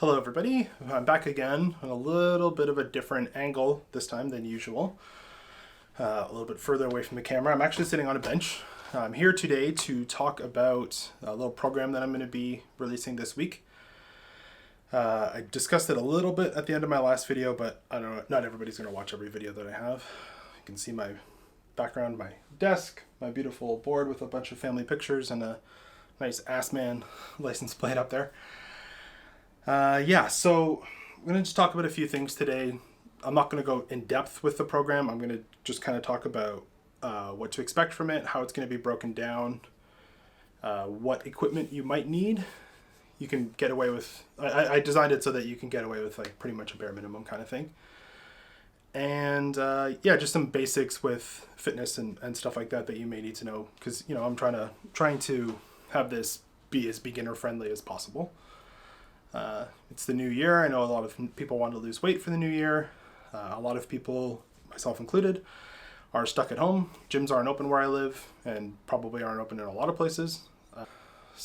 Hello everybody, I'm back again on a little bit of a different angle this time than usual. A little bit further away from the camera. I'm actually sitting on a bench. I'm here today to talk about a little program that I'm going to be releasing this week. I discussed it a little bit at the end of my last video, but I don't know, not everybody's going to watch every video that I have. You can see my background, my desk, my beautiful board with a bunch of family pictures and a nice Assman license plate up there. So I'm going to just talk about a few things today. I'm not going to go in depth with the program. I'm going to just kind of talk about what to expect from it, how it's going to be broken down, what equipment you might need. You can get away with, I designed it so that you can get away with like pretty much a bare minimum kind of thing. And just some basics with fitness and stuff like that you may need to know, because I'm trying to have this be as beginner friendly as possible. It's the new year. I know a lot of people want to lose weight for the new year. A lot of people, myself included, are stuck at home. Gyms aren't open where I live and probably aren't open in a lot of places.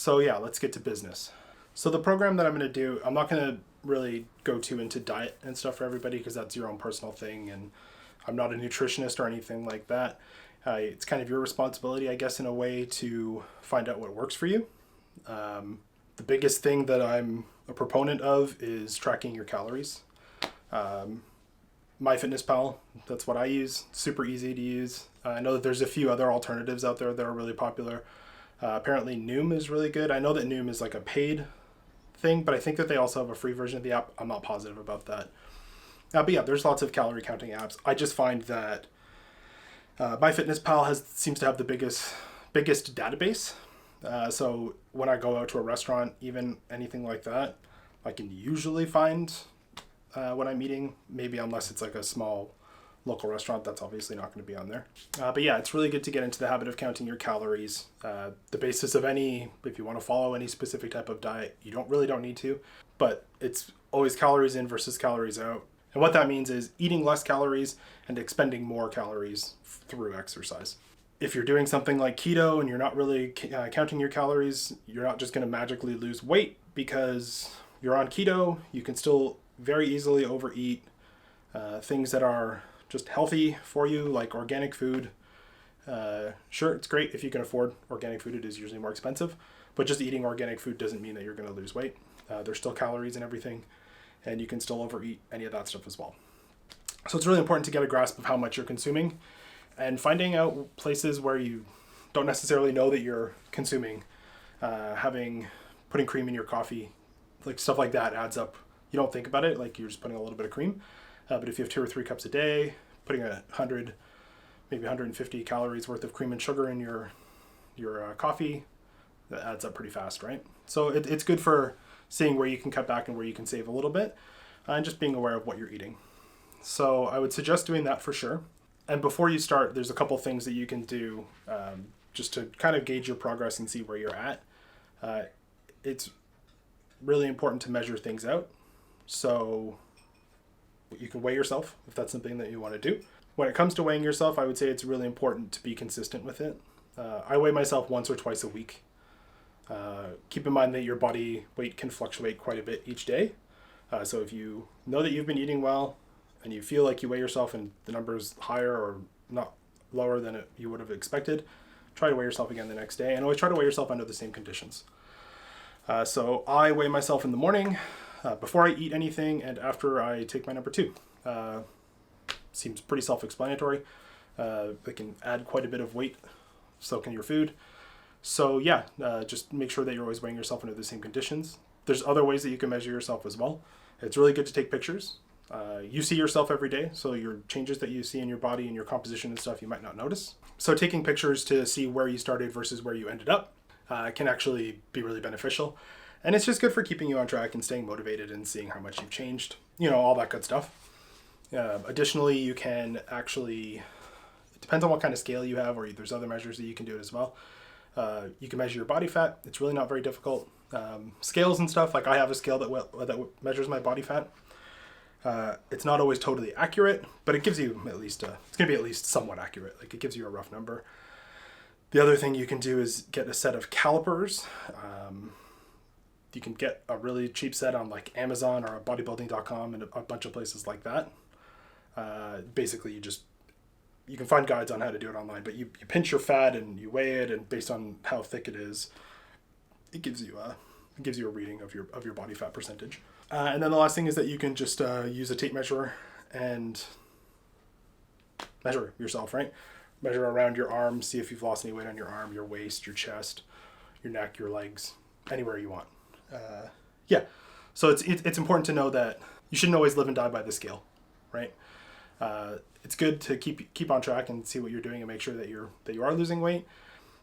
Let's get to business. So the program that I'm going to do, I'm not going to really go too into diet and stuff for everybody because that's your own personal thing, and I'm not a nutritionist or anything like that. It's kind of your responsibility, I guess, in a way to find out what works for you. The biggest thing that I'm a proponent of is tracking your calories. MyFitnessPal, that's what I use. Super easy to use. I know that there's a few other alternatives out there that are really popular. Apparently Noom is really good. I know that Noom is like a paid thing, but I think that they also have a free version of the app. I'm not positive about that. There's lots of calorie counting apps. I just find that MyFitnessPal seems to have the biggest database. So when I go out to a restaurant, even anything like that, I can usually find what I'm eating, maybe unless it's like a small local restaurant, that's obviously not going to be on there. It's really good to get into the habit of counting your calories. The basis of if you want to follow any specific type of diet, you don't need to, but it's always calories in versus calories out. And what that means is eating less calories and expending more calories through exercise. If you're doing something like keto and you're not really counting your calories, you're not just going to magically lose weight because you're on keto. You can still very easily overeat things that are just healthy for you, like organic food. Sure, it's great if you can afford organic food. It is usually more expensive, but just eating organic food doesn't mean that you're going to lose weight. There's still calories and everything, and you can still overeat any of that stuff as well. So it's really important to get a grasp of how much you're consuming and finding out places where you don't necessarily know that you're consuming. Putting cream in your coffee, like stuff like that adds up. You don't think about it, like you're just putting a little bit of cream. But if you have 2 or 3 cups a day, putting 100, maybe 150 calories worth of cream and sugar in your coffee, that adds up pretty fast, right? So it's good for seeing where you can cut back and where you can save a little bit, and just being aware of what you're eating. So I would suggest doing that for sure. And before you start, there's a couple things that you can do just to kind of gauge your progress and see where you're at. It's really important to measure things out. So you can weigh yourself if that's something that you want to do. When it comes to weighing yourself, I would say it's really important to be consistent with it. I weigh myself once or twice a week. Keep in mind that your body weight can fluctuate quite a bit each day. So if you know that you've been eating well and you feel like you weigh yourself and the number is higher or not lower than you would have expected, try to weigh yourself again the next day, and always try to weigh yourself under the same conditions. So I weigh myself in the morning, before I eat anything, and after I take my number 2. Seems pretty self-explanatory. They can add quite a bit of weight, so can your food. So just make sure that you're always weighing yourself under the same conditions. There's other ways that you can measure yourself as well. It's really good to take pictures. You see yourself every day, so your changes that you see in your body and your composition and stuff you might not notice. So taking pictures to see where you started versus where you ended up can actually be really beneficial. And it's just good for keeping you on track and staying motivated and seeing how much you've changed, all that good stuff. Additionally, you can actually, it depends on what kind of scale you have, or there's other measures that you can do it as well. You can measure your body fat. It's really not very difficult. Scales and stuff, like I have a scale that measures my body fat. It's not always totally accurate, but it gives you at least, it's going to be at least somewhat accurate. Like it gives you a rough number. The other thing you can do is get a set of calipers. You can get a really cheap set on like Amazon or bodybuilding.com and a bunch of places like that. Basically, you can find guides on how to do it online, but you pinch your fat and you weigh it, and based on how thick it is, it gives you a reading of your body fat percentage. And then the last thing is that you can just use a tape measure and measure yourself, right? Measure around your arm, see if you've lost any weight on your arm, your waist, your chest, your neck, your legs, anywhere you want. So it's important to know that you shouldn't always live and die by the scale, right? It's good to keep on track and see what you're doing and make sure that you are losing weight.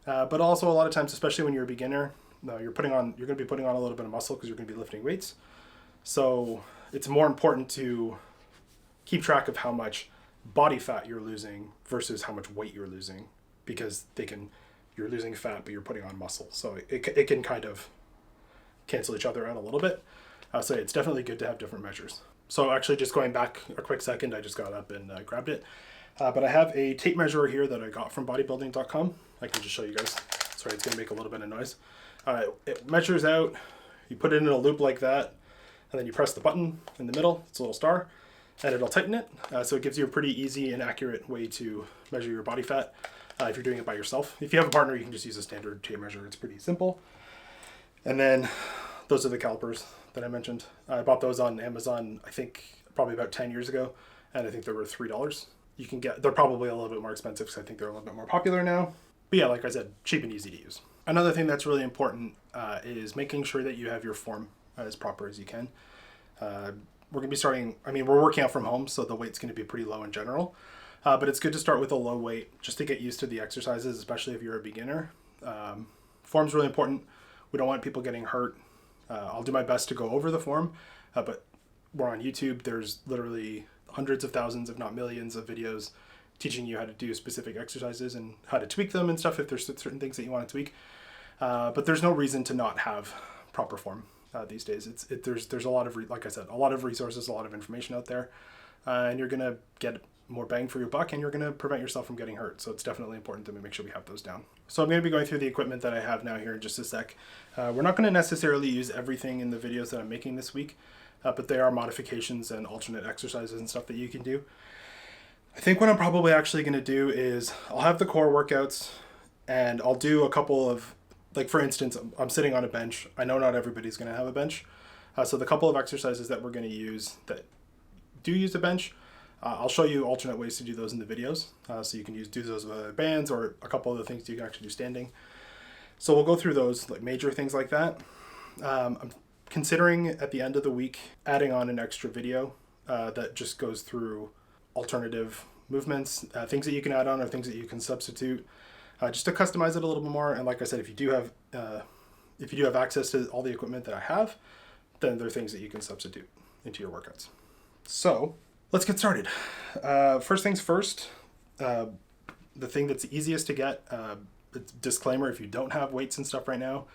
But also a lot of times, especially when you're a beginner, you're going to be putting on a little bit of muscle because you're going to be lifting weights. So it's more important to keep track of how much body fat you're losing versus how much weight you're losing, because you're losing fat but you're putting on muscle. So it can kind of cancel each other out a little bit. So it's definitely good to have different measures. So actually, just going back a quick second, I just got up and grabbed it. But I have a tape measure here that I got from bodybuilding.com. I can just show you guys. Sorry, it's going to make a little bit of noise. It measures out. You put it in a loop like that, and then you press the button in the middle. It's a little star, and it'll tighten it. So it gives you a pretty easy and accurate way to measure your body fat if you're doing it by yourself. If you have a partner, you can just use a standard tape measure. It's pretty simple. And then those are the calipers that I mentioned. I bought those on Amazon, I think probably about 10 years ago, and I think they were $3. They're probably a little bit more expensive because I think they're a little bit more popular now. But yeah, like I said, cheap and easy to use. Another thing that's really important is making sure that you have your form as proper as you can. We're going to be we're working out from home, so the weight's going to be pretty low in general. But it's good to start with a low weight just to get used to the exercises, especially if you're a beginner. Form's really important. We don't want people getting hurt. I'll do my best to go over the form, but we're on YouTube. There's literally hundreds of thousands, if not millions, of videos teaching you how to do specific exercises and how to tweak them and stuff if there's certain things that you want to tweak. But there's no reason to not have proper form these days. There's a lot of, like I said, a lot of resources, a lot of information out there, and you're going to get more bang for your buck, and you're going to prevent yourself from getting hurt. So it's definitely important to make sure we have those down. So I'm going to be going through the equipment that I have now here in just a sec. We're not going to necessarily use everything in the videos that I'm making this week, but there are modifications and alternate exercises and stuff that you can do. I think what I'm probably actually going to do is I'll have the core workouts, and I'll do a couple of, like for instance, I'm sitting on a bench. I know not everybody's going to have a bench. So the couple of exercises that we're going to use that do use a bench, I'll show you alternate ways to do those in the videos. So you can do those with bands or a couple other things you can actually do standing. So we'll go through those, like major things like that. I'm considering at the end of the week adding on an extra video that just goes through alternative movements, things that you can add on or things that you can substitute, just to customize it a little bit more. And like I said, if you do have access to all the equipment that I have, then there are things that you can substitute into your workouts. So let's get started. First things first, the thing that's easiest to get, disclaimer, if you don't have weights and stuff right now,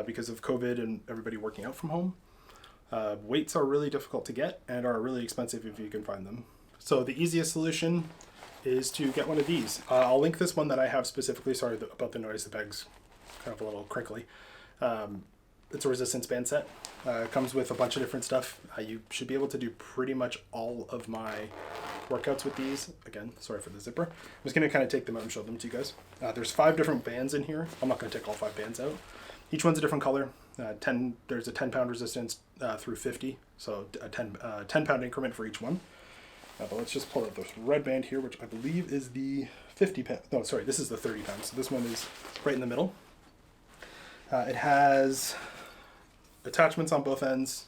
because of COVID and everybody working out from home, weights are really difficult to get and are really expensive if you can find them. So the easiest solution is to get one of these. I'll link this one that I have specifically. Sorry about the noise, the bag's kind of a little crinkly. It's a resistance band set. It comes with a bunch of different stuff. You should be able to do pretty much all of my workouts with these. Again, sorry for the zipper. I'm just going to kind of take them out and show them to you guys. There's 5 different bands in here. I'm not going to take all 5 bands out. Each one's a different color. There's a 10-pound resistance through 50, so a 10-pound increment for each one. But let's just pull out this red band here, which I believe is the 50 pound. No, sorry, this is the 30 pound. So this one is right in the middle. It has attachments on both ends.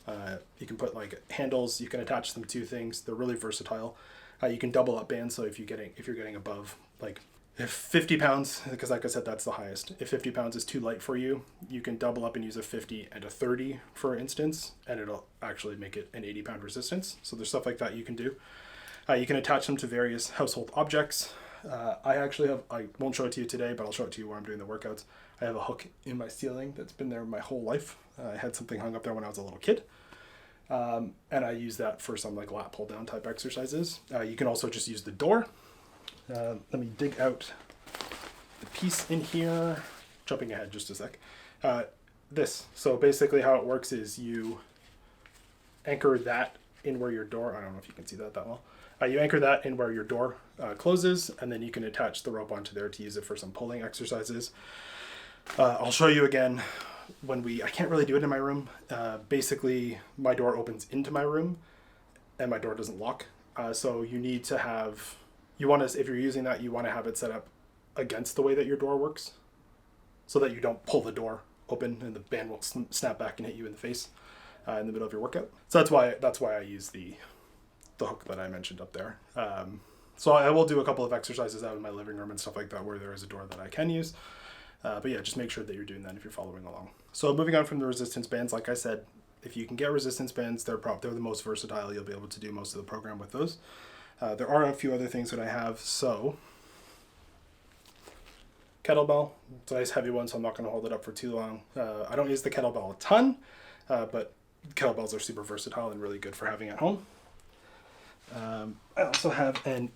You can put like handles. You can attach them to things. They're really versatile. You can double up bands. So if you're getting above, like if 50 pounds, because like I said, that's the highest. If 50 pounds is too light for you, you can double up and use a 50 and a 30, for instance, and it'll actually make it an 80-pound resistance. So there's stuff like that you can do. You can attach them to various household objects. I won't show it to you today, but I'll show it to you while I'm doing the workouts. I have a hook in my ceiling that's been there my whole life. I had something hung up there when I was a little kid. And I use that for some like lat pull down type exercises. You can also just use the door. Let me dig out the piece in here. Jumping ahead just a sec. this. So basically how it works is you anchor that in where your door, I don't know if you can see that well. You anchor that in where your door closes, and then you can attach the rope onto there to use it for some pulling exercises. I'll show you again when I can't really do it in my room. Basically, my door opens into my room, and my door doesn't lock. So you need to have, if you're using that, you want to have it set up against the way that your door works, so that you don't pull the door open and the band won't snap back and hit you in the face in the middle of your workout. So that's why I use the hook that I mentioned up there. So I will do a couple of exercises out in my living room and stuff like that where there is a door that I can use. But yeah, just make sure that you're doing that if you're following along. So moving on from the resistance bands, like I said, if you can get resistance bands, they're the most versatile. You'll be able to do most of the program with those. There are a few other things that I have. So kettlebell, it's a nice heavy one, so I'm not going to hold it up for too long. I don't use the kettlebell a ton, but kettlebells are super versatile and really good for having at home. I also have an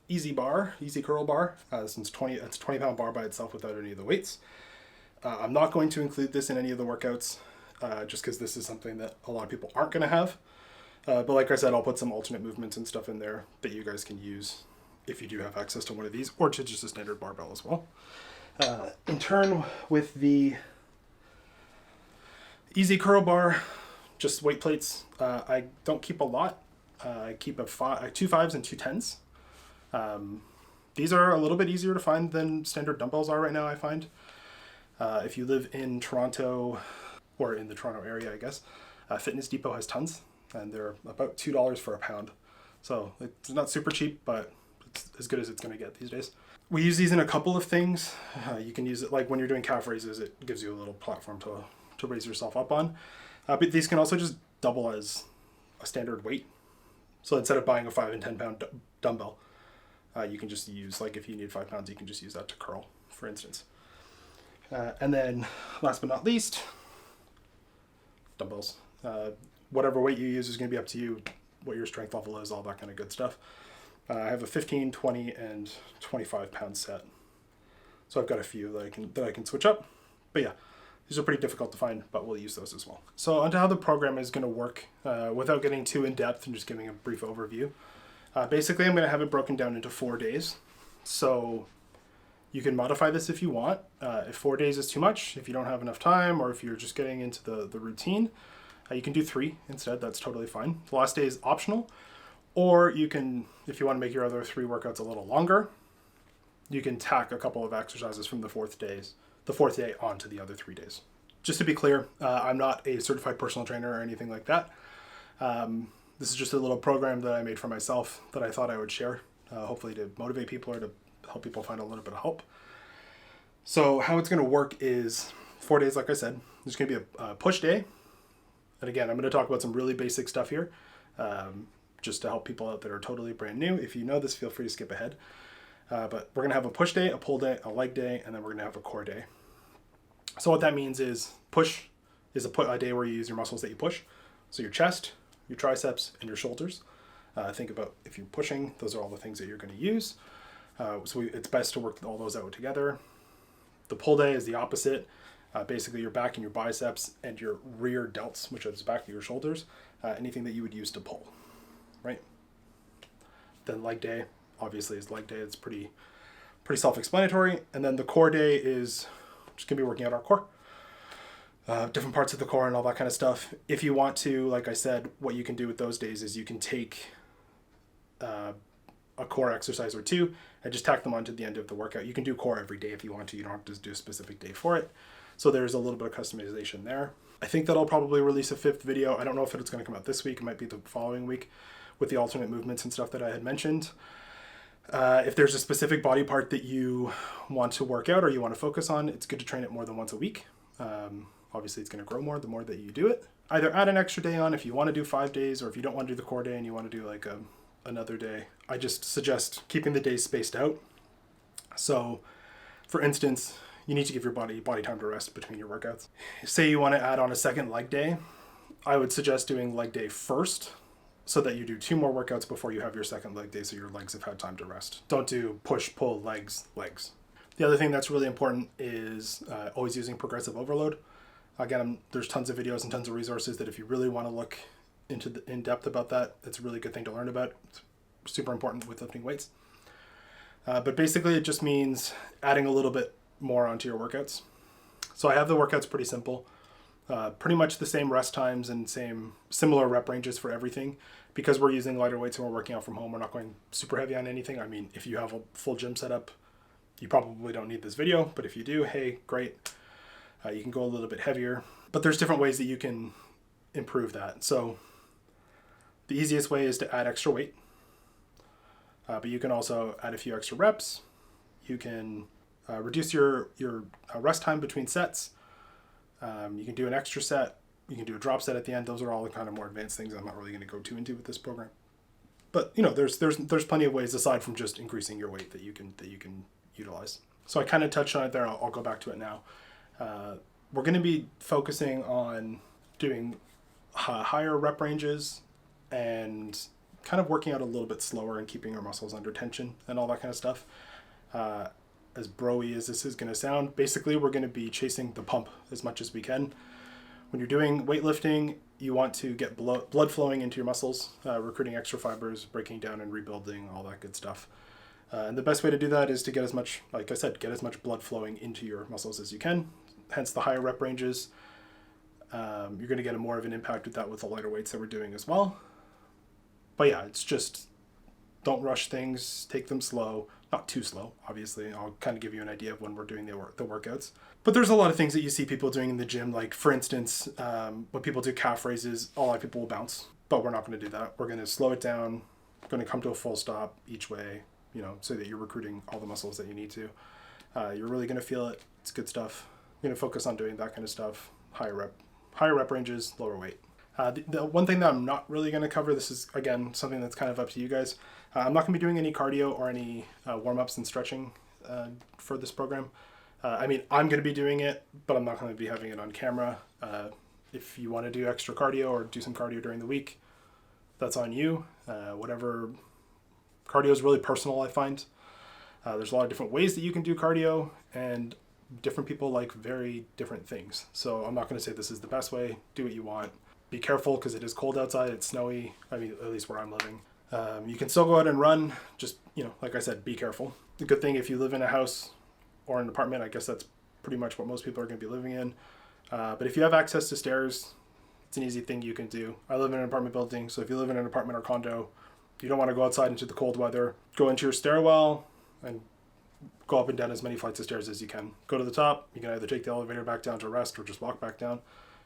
easy curl bar. It's a 20-pound bar by itself without any of the weights. I'm not going to include this in any of the workouts, just because this is something that a lot of people aren't going to have. But like I said, I'll put some alternate movements and stuff in there that you guys can use if you do have access to one of these, or to just a standard barbell as well. In turn with the easy curl bar, just weight plates. I don't keep a lot. I keep 2 5s and 2 10s. These are a little bit easier to find than standard dumbbells are right now, I find. If you live in Toronto, or in the Toronto area, I guess, Fitness Depot has tons, and they're about $2 for a pound. So it's not super cheap, but it's as good as it's going to get these days. We use these in a couple of things. You can use it like when you're doing calf raises, it gives you a little platform to raise yourself up on. But these can also just double as a standard weight. So instead of buying a 5 and 10 pound dumbbell, you can just use, like if you need 5 pounds, you can just use that to curl, for instance. And then last but not least, dumbbells. Whatever weight you use is going to be up to you, what your strength level is, all that kind of good stuff. I have a 15, 20, and 25 pound set. So I've got a few that I can switch up. But yeah, these are pretty difficult to find, but we'll use those as well. So onto how the program is going to work, without getting too in depth and just giving a brief overview. Basically, I'm going to have it broken down into 4 days. So you can modify this if you want. If 4 days is too much, if you don't have enough time, or if you're just getting into the routine, you can do 3 instead. That's totally fine. The last day is optional. Or you can, if you want to make your other 3 workouts a little longer, you can tack a couple of exercises from the fourth day onto the other 3 days. Just to be clear, I'm not a certified personal trainer or anything like that. This is just a little program that I made for myself that I thought I would share, hopefully to motivate people or to help people find a little bit of help. So how it's going to work is 4 days, like I said. There's going to be a push day. And again, I'm going to talk about some really basic stuff here, just to help people out that are totally brand new. If you know this, feel free to skip ahead. But we're going to have a push day, a pull day, a leg day, and then we're going to have a core day. So what that means is push is a day where you use your muscles that you push. So your chest, your triceps, and your shoulders. Think about if you're pushing, those are all the things that you're going to use. It's best to work all those out together. The pull day is the opposite. Basically your back and your biceps and your rear delts, which is the back of your shoulders, anything that you would use to pull, right? Then leg day, obviously, is leg day. It's pretty self-explanatory. And then the core day is just going to be working out our core. Different parts of the core and all that kind of stuff. If you want to, like I said, what you can do with those days is you can take a core exercise or 2 and just tack them onto the end of the workout. You can do core every day if you want to. You don't have to do a specific day for it. So there's a little bit of customization there. I think that I'll probably release a 5th video. I don't know if it's going to come out this week. It might be the following week with the alternate movements and stuff that I had mentioned. If there's a specific body part that you want to work out or you want to focus on, it's good to train it more than once a week. Obviously, it's going to grow more the more that you do it. Either add an extra day on if you want to do 5 days, or if you don't want to do the core day and you want to do like another day. I just suggest keeping the days spaced out. So, for instance, you need to give your body time to rest between your workouts. Say you want to add on a second leg day, I would suggest doing leg day first so that you do 2 more workouts before you have your second leg day so your legs have had time to rest. Don't do push, pull, legs. The other thing that's really important is always using progressive overload. Again, there's tons of videos and tons of resources that if you really want to look in depth about that, it's a really good thing to learn about. It's super important with lifting weights. But basically it just means adding a little bit more onto your workouts. So I have the workouts pretty simple. Pretty much the same rest times and similar rep ranges for everything. Because we're using lighter weights and we're working out from home, we're not going super heavy on anything. I mean, if you have a full gym setup, you probably don't need this video, but if you do, hey, great. You can go a little bit heavier, but there's different ways that you can improve that. So the easiest way is to add extra weight, but you can also add a few extra reps. You can reduce your rest time between sets. You can do an extra set. You can do a drop set at the end. Those are all the kind of more advanced things I'm not really going to go too into with this program. But there's plenty of ways aside from just increasing your weight that you can utilize. So I kind of touched on it there. I'll go back to it now. We're going to be focusing on doing higher rep ranges and kind of working out a little bit slower and keeping our muscles under tension and all that kind of stuff. As bro-y as this is going to sound, basically we're going to be chasing the pump as much as we can. When you're doing weightlifting, you want to get blood flowing into your muscles, recruiting extra fibers, breaking down and rebuilding, all that good stuff. And the best way to do that is to get as much, like I said, get as much blood flowing into your muscles as you can. Hence the higher rep ranges. You're going to get more of an impact with that with the lighter weights that we're doing as well. But yeah, it's just don't rush things, take them slow. Not too slow, obviously. I'll kind of give you an idea of when we're doing the workouts. But there's a lot of things that you see people doing in the gym. Like, for instance, when people do calf raises, a lot of people will bounce. But we're not going to do that. We're going to slow it down. We're going to come to a full stop each way, so that you're recruiting all the muscles that you need to. You're really going to feel it. It's good stuff. You're going to focus on doing that kind of stuff. Higher rep ranges, lower weight. The one thing that I'm not really going to cover, this is, again, something that's kind of up to you guys. I'm not going to be doing any cardio or any warm-ups and stretching for this program. I'm going to be doing it, but I'm not going to be having it on camera. If you want to do extra cardio or do some cardio during the week, that's on you. Whatever. Cardio is really personal, I find. There's a lot of different ways that you can do cardio, and different people like very different things. So I'm not going to say this is the best way. Do what you want. Be careful because it is cold outside. It's snowy. At least where I'm living. You can still go out and run. Just, like I said, be careful. The good thing, if you live in a house or an apartment, I guess that's pretty much what most people are going to be living in. But if you have access to stairs, it's an easy thing you can do. I live in an apartment building, so if you live in an apartment or condo, you don't want to go outside into the cold weather. Go into your stairwell and go up and down as many flights of stairs as you can. Go to the top. You can either take the elevator back down to rest or just walk back down.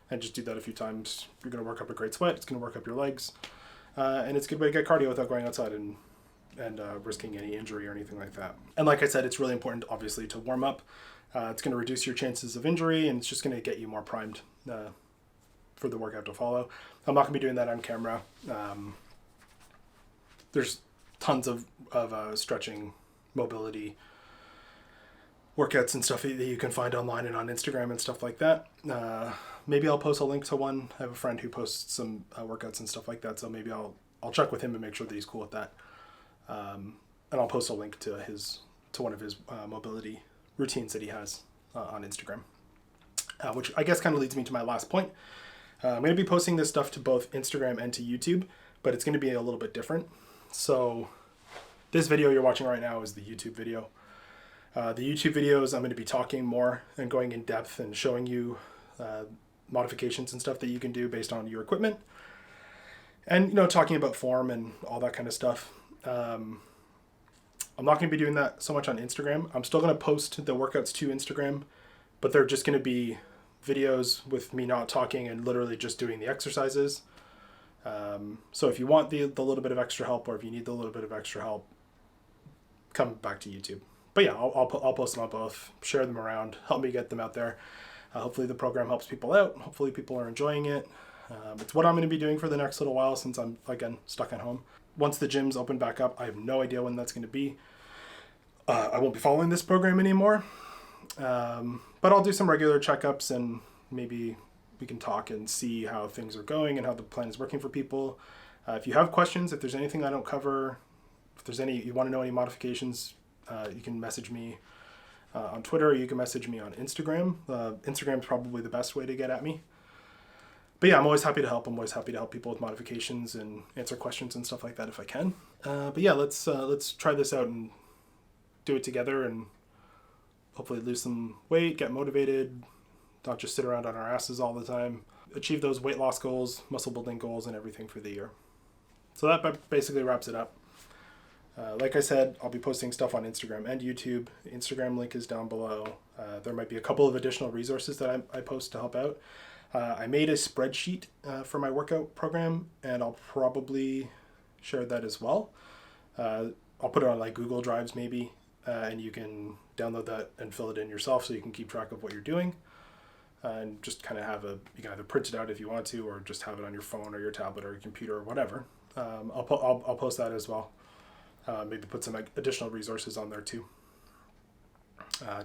And just do that a few times. You're going to work up a great sweat. It's going to work up your legs. And it's a good way to get cardio without going outside and risking any injury or anything like that. And like I said, it's really important, obviously, to warm up. It's going to reduce your chances of injury, and it's just going to get you more primed for the workout to follow. I'm not going to be doing that on camera. There's tons of stretching, mobility workouts and stuff that you can find online and on Instagram and stuff like that. Maybe I'll post a link to one. I have a friend who posts some workouts and stuff like that, so maybe I'll check with him and make sure that he's cool with that. And I'll post a link to one of his mobility routines that he has on Instagram, which I guess kind of leads me to my last point. I'm going to be posting this stuff to both Instagram and to YouTube, but it's going to be a little bit different. So this video you're watching right now is the YouTube video. The YouTube videos, I'm going to be talking more and going in depth and showing you modifications and stuff that you can do based on your equipment, and talking about form and all that kind of stuff. I'm not going to be doing that so much on Instagram. I'm still going to post the workouts to Instagram, but they're just going to be videos with me not talking and literally just doing the exercises. So if you want the little bit of extra help, or if you need the little bit of extra help, come back to YouTube. But yeah, I'll post them on both, share them around, help me get them out there. Hopefully the program helps people out. Hopefully people are enjoying it. It's what I'm going to be doing for the next little while since I'm, again, stuck at home. Once the gyms open back up, I have no idea when that's going to be. I won't be following this program anymore. But I'll do some regular checkups, and maybe we can talk and see how things are going and how the plan is working for people. If you have questions, if there's anything I don't cover, if there's you want to know any modifications, you can message me on Twitter, or you can message me on Instagram. Instagram is probably the best way to get at me. But yeah, I'm always happy to help. I'm always happy to help people with modifications and answer questions and stuff like that if I can. But yeah, let's try this out and do it together, and hopefully lose some weight, get motivated, not just sit around on our asses all the time, achieve those weight loss goals, muscle building goals, and everything for the year. So that basically wraps it up. Like I said, I'll be posting stuff on Instagram and YouTube. The Instagram link is down below. There might be a couple of additional resources that I post to help out. I made a spreadsheet for my workout program, and I'll probably share that as well. I'll put it on like Google Drives maybe, and you can download that and fill it in yourself so you can keep track of what you're doing. And just kind of you can either print it out if you want to, or just have it on your phone or your tablet or your computer or whatever. I'll post that as well. Maybe put some additional resources on there too.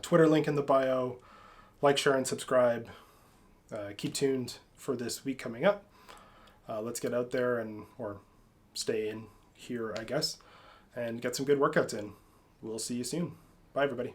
Twitter link in the bio. Like, share, and subscribe. Keep tuned for this week coming up. Let's get out there or stay in here, I guess, and get some good workouts in. We'll see you soon. Bye, everybody.